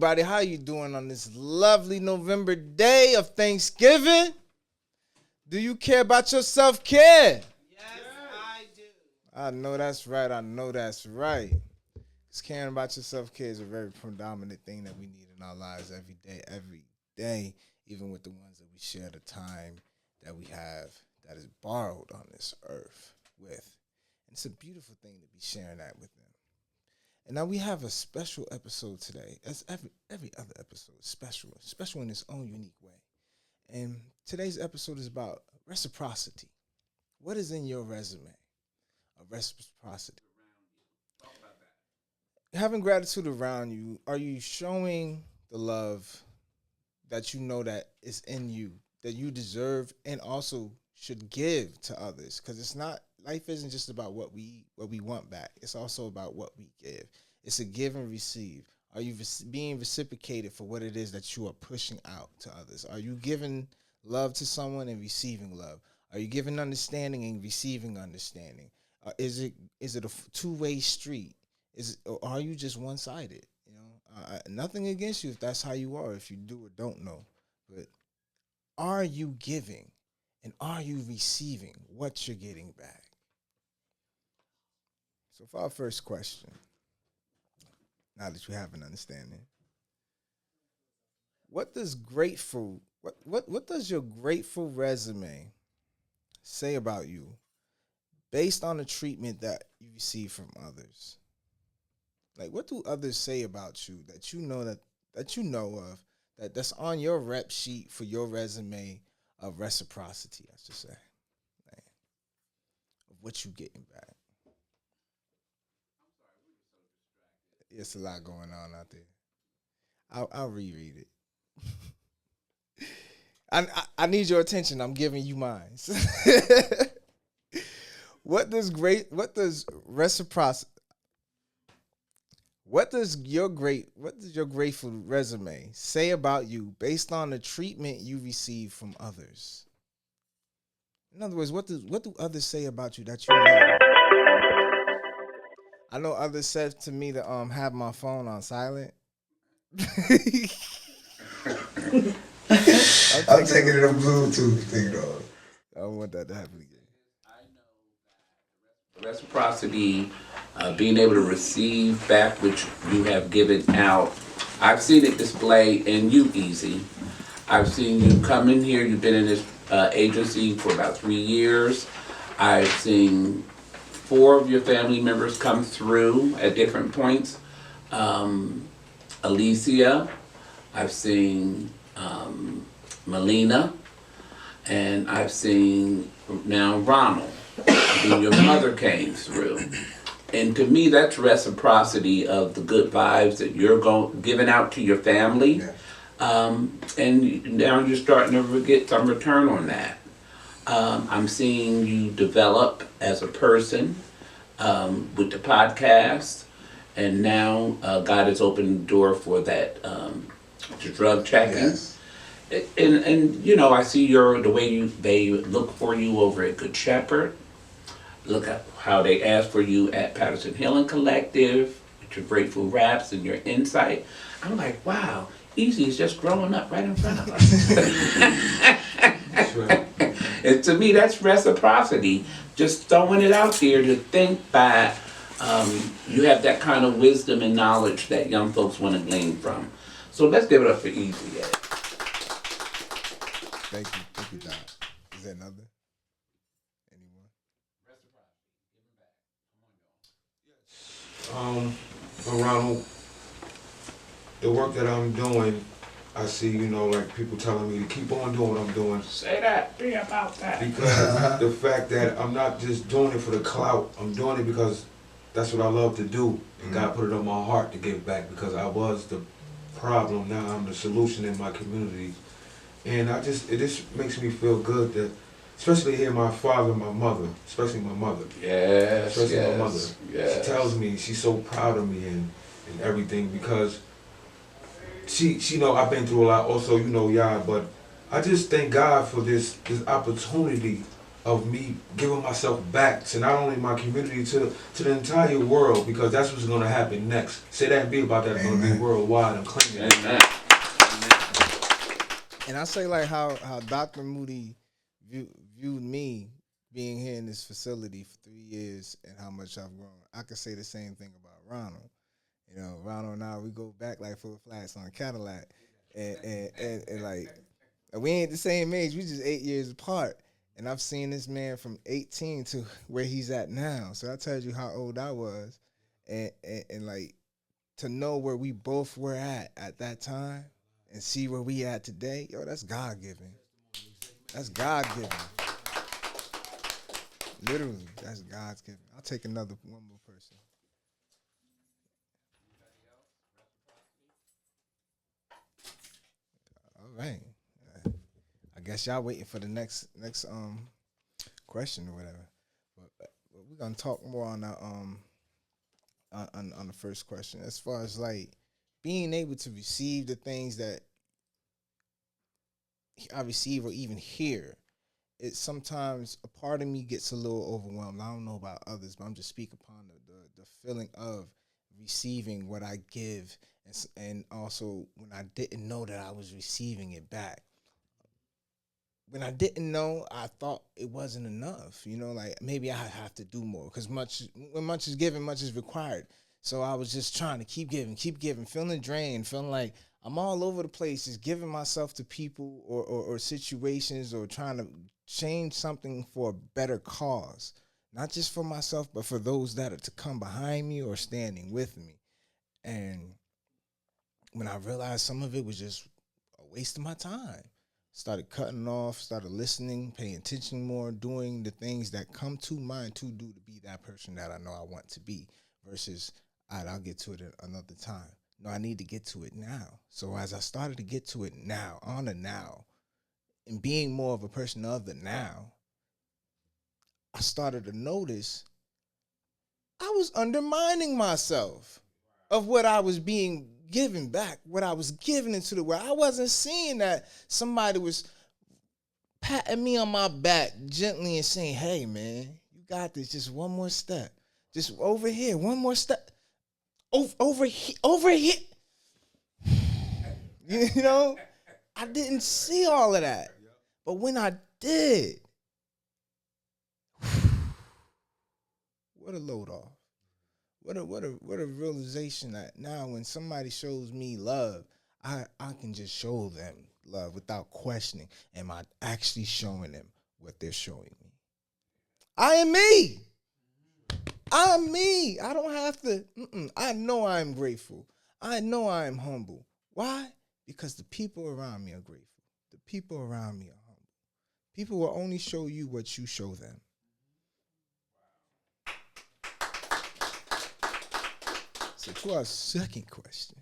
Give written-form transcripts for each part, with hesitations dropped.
everybody. How you doing on this lovely November day of Thanksgiving? Do you care about your self-care? Yes, I do. I know that's right. I know that's right. Because caring about your self-care is a very predominant thing that we need in our lives every day, even with the ones that we share the time that we have that is borrowed on this earth with. And it's a beautiful thing to be sharing that with them. And now we have a special episode today. As every other episode is special in its own unique way. And today's episode is about reciprocity. What is in your resume of reciprocity? Having gratitude around you, are you showing the love that you know that is in you, that you deserve and also should give to others? Because it's not, life isn't just about what we want back. It's also about what we give. It's a give and receive. Are you being reciprocated for what it is that you are pushing out to others? Are you giving love to someone and receiving love? Are you giving understanding and receiving understanding? Is it a two-way street? Or are you just one-sided? You know, nothing against you if that's how you are, if you do or don't know. But are you giving and are you receiving what you're getting back? So for our first question, now that you have an understanding, what does what does your grateful resume say about you based on the treatment that you receive from others? Like, what do others say about you that you know of that's on your rep sheet for your resume of reciprocity, I should say, like, of what you getting back? It's a lot going on out there. I'll reread it. I need your attention. I'm giving you mine. What does reciprocity? What does your grateful resume say about you based on the treatment you receive from others? In other words, what do others say about you that you know? I know others said to me to have my phone on silent. I'm taking it a Bluetooth thing, though. I don't want that to happen again. I know that reciprocity, being able to receive back which you have given out, I've seen it display in you, Easy. I've seen you come in here. You've been in this agency for about 3 years. I've seen 4 of your family members come through at different points. Alicia, I've seen Melina, and I've seen now Ronald. And your mother came through. And to me, that's reciprocity of the good vibes that you're giving out to your family. Yeah. And now you're starting to get some return on that. I'm seeing you develop as a person with the podcast. And now God has opened the door for that, the drug checking. Yes. And you know, I see the way they look for you over at Good Shepherd. Look at how they ask for you at Paterson Healing Collective, with your grateful raps and your insight. I'm like, wow, Easy is just growing up right in front of us. That's right. And to me, that's reciprocity. Just throwing it out there to think that you have that kind of wisdom and knowledge that young folks want to glean from. So let's give it up for Easy. Thank you, Doc. Is there another? Anyone? Well, Ronald, the work that I'm doing, I see, you know, like people telling me to keep on doing what I'm doing. Say that, be about that. Because the fact that I'm not just doing it for the clout, I'm doing it because that's what I love to do. And God put it on my heart to give back because I was the problem, now I'm the solution in my community. And it just makes me feel good that, especially hear my father and my mother, especially my mother. Yes, especially yes, my mother. yes. She tells me she's so proud of me and everything because she know I've been through a lot also, you know, y'all, but I just thank God for this opportunity of me giving myself back to not only my community, to the entire world, because that's what's going to happen next. Say that and be about that. It's going to be worldwide. I'm claiming it. And I say like how Dr. Moody viewed me being here in this facility for 3 years and how much I've grown. I could say the same thing about Ronald. You know, Ronald and I, we go back like 4 flats on Cadillac, and like we ain't the same age. We just 8 years apart. And I've seen this man from 18 to where he's at now. So that tells you how old I was, and like to know where we both were at that time, and see where we at today. Yo, that's God given. That's God given. Literally, that's God's given. I'll take one more person. All right. I guess y'all waiting for the next question or whatever. But we're gonna talk more on the on the first question, as far as like being able to receive the things that I receive or even hear. It's sometimes a part of me gets a little overwhelmed. I don't know about others, but I'm just speaking upon the feeling of receiving what I give, and also when I didn't know that I was receiving it back. When I didn't know, I thought it wasn't enough. You know, like maybe I have to do more, because when much is given, much is required. So I was just trying to keep giving, feeling drained, feeling like I'm all over the place, just giving myself to people or situations, or trying to change something for a better cause. Not just for myself, but for those that are to come behind me or standing with me. And when I realized some of it was just a waste of my time, started cutting off, started listening, paying attention more, doing the things that come to mind to do to be that person that I know I want to be, versus, all right, I'll get to it at another time. No, I need to get to it now. So as I started to get to it now, on the now, and being more of a person of the now, I started to notice I was undermining myself of what I was being given back, what I was giving into the world. I wasn't seeing that somebody was patting me on my back gently and saying, hey, man, you got this. Just one more step. Just over here. One more step. Over here. You know, I didn't see all of that. But when I did, what a load off. What a realization that now when somebody shows me love, I can just show them love without questioning. Am I actually showing them what they're showing me? I am me. I'm me. I don't have to. I know I'm grateful. I know I'm humble. Why? Because the people around me are grateful. The people around me are humble. People will only show you what you show them. So to our second question,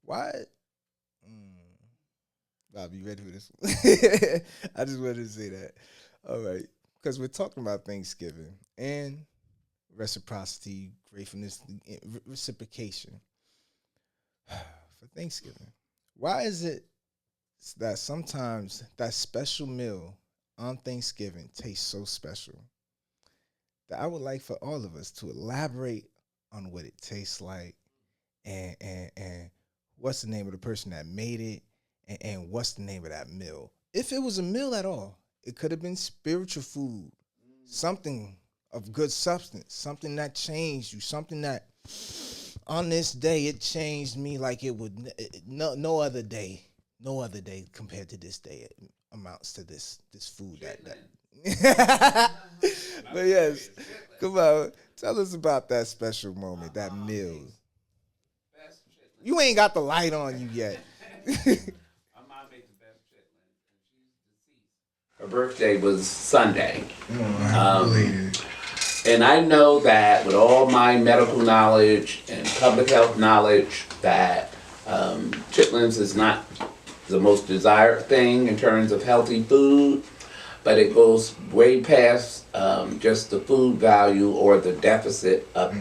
why? Bob, you ready for this one? I just wanted to say that. All right, because we're talking about Thanksgiving and reciprocity, gratefulness, reciprocation for Thanksgiving. Why is it that sometimes that special meal on Thanksgiving tastes so special? That I would like for all of us to elaborate on what it tastes like, and what's the name of the person that made it, and what's the name of that meal. If it was a meal at all, it could have been spiritual food, something of good substance, something that changed you, something that on this day it changed me like it would no other day compared to this day amounts to this food that. But yes, come on, tell us about that special moment, that meal. You ain't got the light on you yet. Her birthday was Sunday. And I know that with all my medical knowledge and public health knowledge that chitlins is not the most desired thing in terms of healthy food, but it goes way past just the food value or the deficit of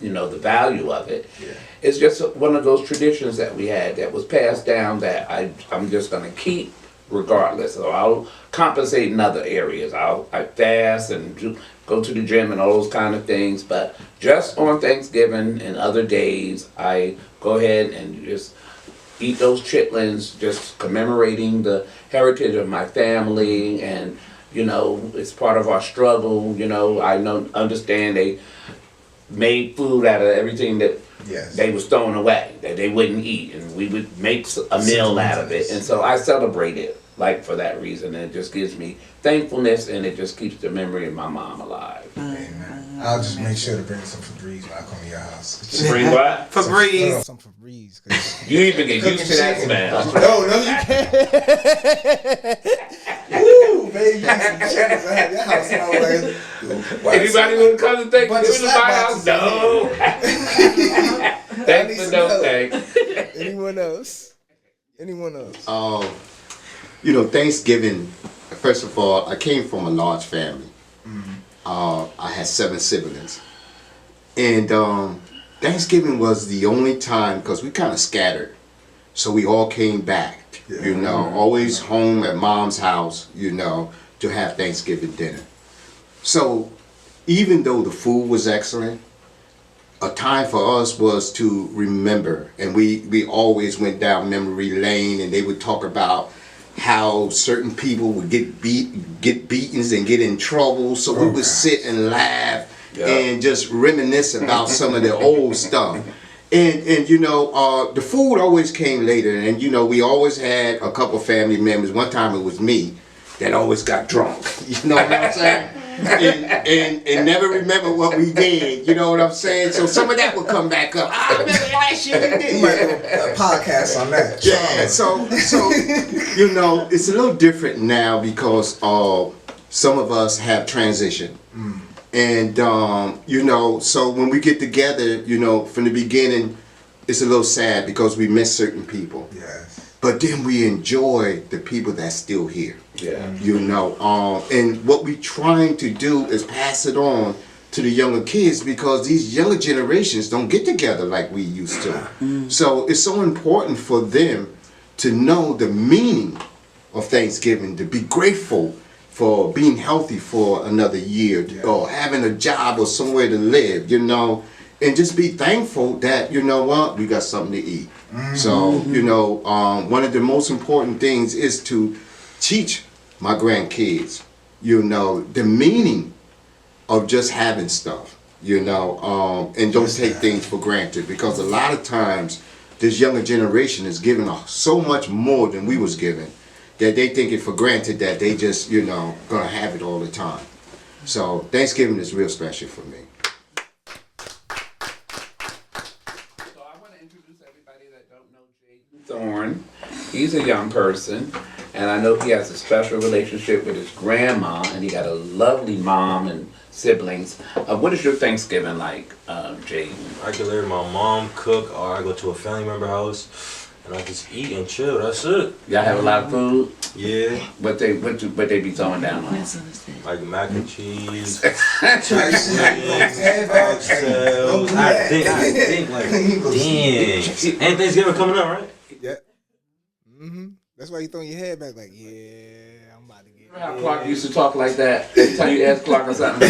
the value of it. Yeah. It's just one of those traditions that we had that was passed down that I'm just going to keep regardless. So I'll compensate in other areas. I fast and go to the gym and all those kind of things. But just on Thanksgiving and other days, I go ahead and just eat those chitlins, just commemorating the heritage of my family, and you know, it's part of our struggle. You know, understand they made food out of everything that they was throwing away, that they wouldn't eat, and we would make a meal out of it. And so I celebrate it like for that reason, and it just gives me thankfulness, and it just keeps the memory of my mom alive. Amen. I'll just make sure to bring some Febreze when I come to your house. Bring what? Febreze. Some Febreze. You even get used to that smell. No, you can't. Woo, baby, you some chickens. I have your house smell like. Anybody want to come to Thanksgiving to my house? No. Thanks for no thanks. Anyone else? You know, Thanksgiving, first of all, I came from a large family. I had 7 siblings. And Thanksgiving was the only time, because we kind of scattered. So we all came back, you know, always home at mom's house, you know, to have Thanksgiving dinner. So even though the food was excellent, a time for us was to remember. And we always went down memory lane, and they would talk about how certain people would get beatings and get in trouble. So we would sit and laugh and just reminisce about some of the old stuff. And you know, the food always came later, and you know, we always had a couple family members. One time it was me that always got drunk. You know what I'm saying? and never remember what we did. You know what I'm saying? So some of that would come back up. I remember last year we did. You might do a podcast on that. Yeah. So you know, it's a little different now because some of us have transitioned. And you know, so when we get together, you know, from the beginning, it's a little sad because we miss certain people. Yes. But then we enjoy the people that's still here. Yeah. You know, and what we're trying to do is pass it on to the younger kids, because these younger generations don't get together like we used to. So it's so important for them to know the meaning of Thanksgiving, to be grateful for being healthy for another year, or having a job or somewhere to live, you know, and just be thankful that, you know what, we got something to eat. So, you know, one of the most important things is to teach my grandkids, you know, the meaning of just having stuff, you know, and don't take things for granted, because a lot of times this younger generation is giving so much more than we was given, that they take it for granted that they just, you know, gonna have it all the time. So Thanksgiving is real special for me. So I want to introduce everybody that don't know Jaden Thorne. He's a young person, and I know he has a special relationship with his grandma, and he got a lovely mom and siblings. What is your Thanksgiving like, Jaden? I can let my mom cook, or I go to a family member house, and I just eat and chill. That's it. Y'all have a lot of food? Yeah. What they be throwing down on? Like mac and cheese, Oxtails. I think like, damn. And Thanksgiving coming up, right? Yeah. That's why you throwing your head back like, yeah, I'm about to get it. How Clark used to talk like that every time you ask Clark or something.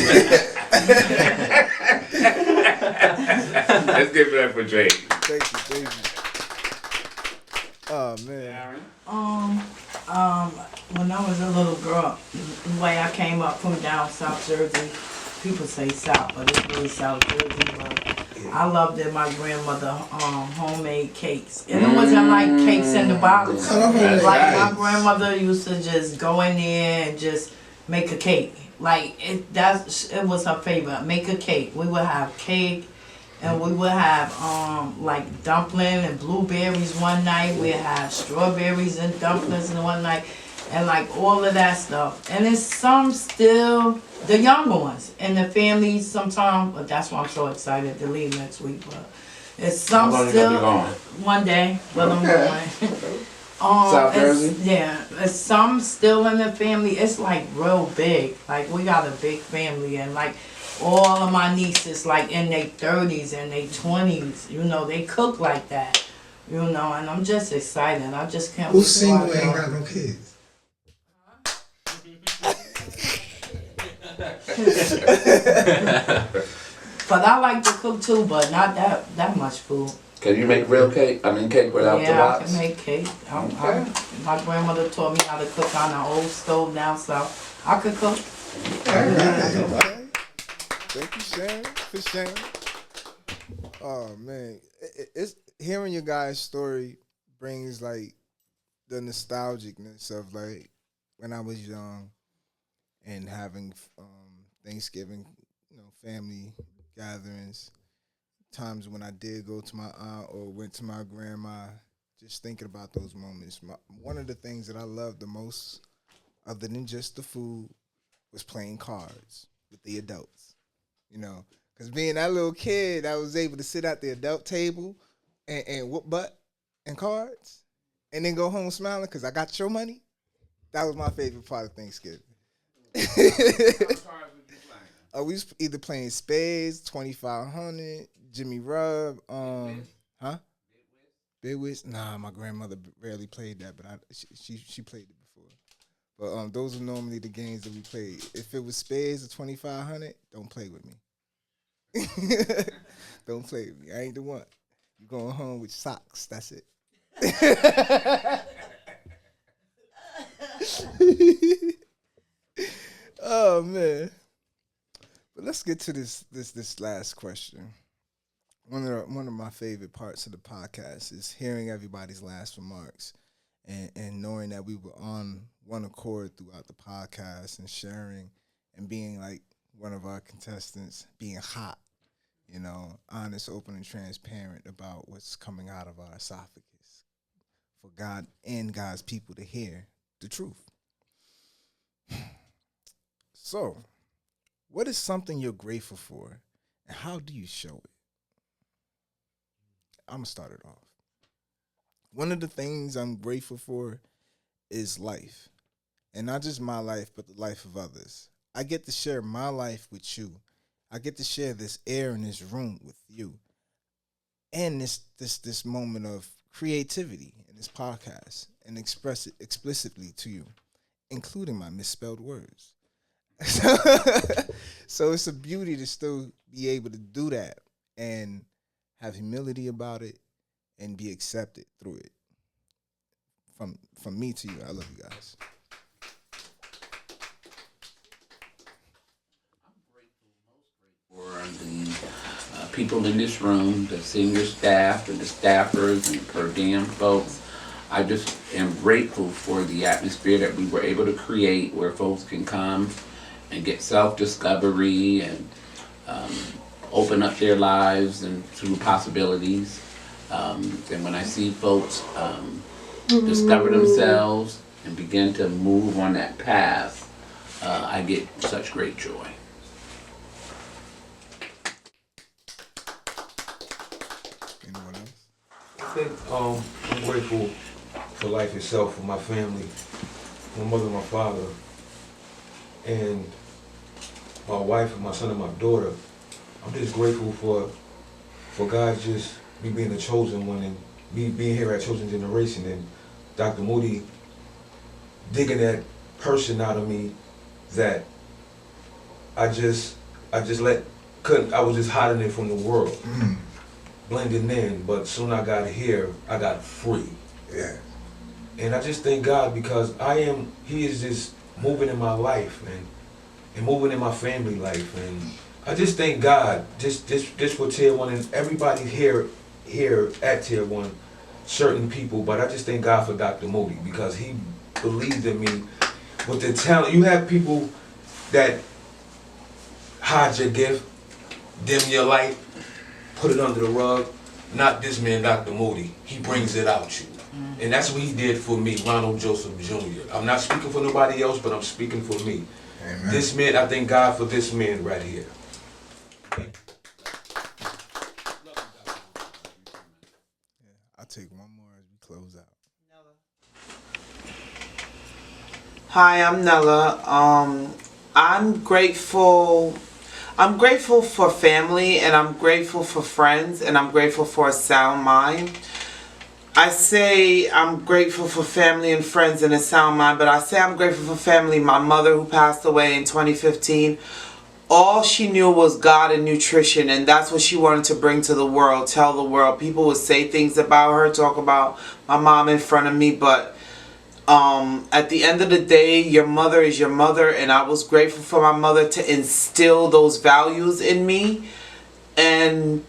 Let's give it up for Jay. Thank you. Oh man. When I was a little girl, the way I came up from down South Jersey, people say South, but it's really South Jersey. But I loved that my grandmother homemade cakes, and it wasn't like cakes in the bottles. Like my grandmother used to just go in there and just make a cake. Like it was her favorite. Make a cake. We would have cake. And we would have like dumpling and blueberries one night. We'd have strawberries and dumplings in one night, and like all of that stuff. And it's some still, the younger ones in the family sometimes, but that's why I'm so excited to leave next week. But it's some still, one day, but I'm going. South Jersey? Yeah, it's some still in the family. It's like real big. Like we got a big family, and like all of my nieces like in their 30s and their 20s, you know, they cook like that, you know, and I'm just excited. I just can't. Who's single and ain't got no kids? But I like to cook too, but not that much food. Can you make real cake? I mean, cake without the Yeah, I box? can make cake. Okay. My grandmother taught me how to cook on an old stove down south. I could cook. Okay. Thank you, Sharon, for sharing. Oh man, it's hearing your guys' story brings like the nostalgicness of like when I was young and having Thanksgiving, family gatherings. Times when I did go to my aunt or went to my grandma, just thinking about those moments. One of the things that I loved the most, other than just the food, was playing cards with the adults. Because being that little kid, I was able to sit at the adult table and whoop butt and cards, and then go home smiling because I got your money. That was my favorite part of Thanksgiving. We was either playing spades, 2500, Jimmy Rub, Bid Whist. Nah, my grandmother rarely played that, but she played it before. But those are normally the games that we played. If it was spades or 2500, don't play with me. Don't play with me. I ain't the one. You going home with socks. That's it. Oh man. But let's get to this last question. One of my favorite parts of the podcast is hearing everybody's last remarks and knowing that we were on one accord throughout the podcast and sharing and being like one of our contestants, being hot, honest, open, and transparent about what's coming out of our esophagus for God and God's people to hear the truth. So, what is something you're grateful for, and how do you show it? I'm going to start it off. One of the things I'm grateful for is life. And not just my life, but the life of others. I get to share my life with you. I get to share this air in this room with you. And this moment of creativity in this podcast and express it explicitly to you, including my misspelled words. So it's a beauty to still be able to do that and have humility about it and be accepted through it. From me to you, I love you guys. For the people in this room, the senior staff and the staffers and per diem folks. I just am grateful for the atmosphere that we were able to create where folks can come and get self-discovery and open up their lives and through possibilities. And when I see folks discover themselves and begin to move on that path, I get such great joy. Anyone else? I think I'm grateful for life itself, for my family, my mother, my father, and my wife and my son and my daughter. I'm just grateful for God just me being the chosen one and me being here at Chosen Generation and Dr. Moody digging that person out of me that I was just hiding it from the world, blending in, but soon I got here, I got free. Yeah. And I just thank God because he is just moving in my life and moving in my family life. And I just thank God, just for Tier 1 and everybody here at Tier 1, certain people, but I just thank God for Dr. Moody because he believed in me with the talent. You have people that hide your gift, dim your light, put it under the rug. Not this man, Dr. Moody. He brings it out you. And that's what he did for me, Ronald Joseph Jr. I'm not speaking for nobody else, but I'm speaking for me. Amen. This man, I thank God for this man right here. I'll take one more as we close out. Hi, I'm Nella. I'm grateful for family, and I'm grateful for friends, and I'm grateful for a sound mind. I say I'm grateful for family and friends and a sound mind, but I say I'm grateful for family. My mother, who passed away in 2015, all she knew was God and nutrition, and that's what she wanted to bring to the world, tell the world. People would say things about her, talk about my mom in front of me, but at the end of the day, your mother is your mother, and I was grateful for my mother to instill those values in me. And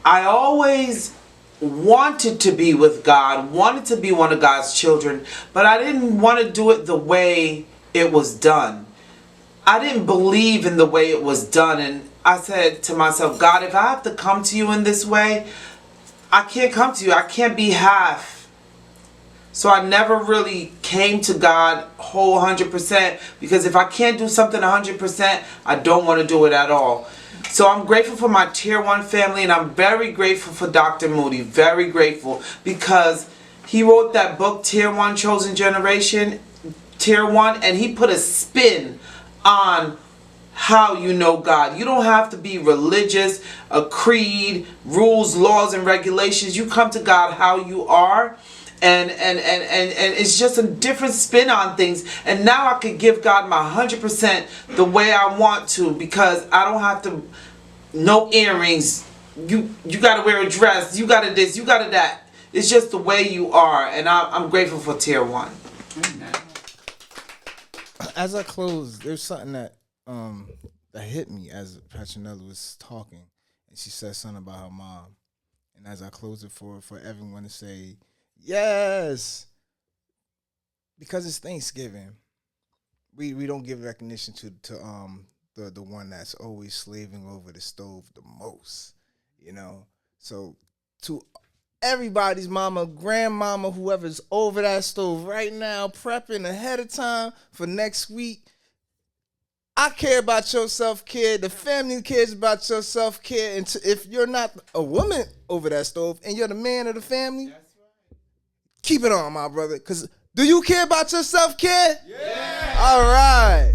I always wanted to be with God, wanted to be one of God's children, but I didn't want to do it the way it was done. I didn't believe in the way it was done, and I said to myself, God, if I have to come to you in this way, I can't come to you. I can't be half. So I never really came to God whole 100%, because if I can't do something 100%, I don't want to do it at all. So I'm grateful for my Tier 1 family, and I'm very grateful for Dr. Moody. Very grateful, because he wrote that book, Tier 1 Chosen Generation, Tier 1, and he put a spin on how you know God. You don't have to be religious, a creed, rules, laws, and regulations. You come to God how you are. And it's just a different spin on things. And now I could give God my 100% the way I want to, because I don't have to, no earrings, you got to wear a dress, you got to this, you got to that. It's just the way you are, and I'm grateful for Tier 1. As I close, there's something that hit me as Petronella was talking, and she said something about her mom. And as I close it for everyone to say, yes, because it's Thanksgiving, we don't give recognition to the one that's always slaving over the stove the most, you know. So to everybody's mama, grandmama, whoever's over that stove right now, prepping ahead of time for next week, I care about your self-care. The family cares about your self-care. And if you're not a woman over that stove and you're the man of the family, keep it on, my brother. Because do you care about your self-care? Yeah. All right.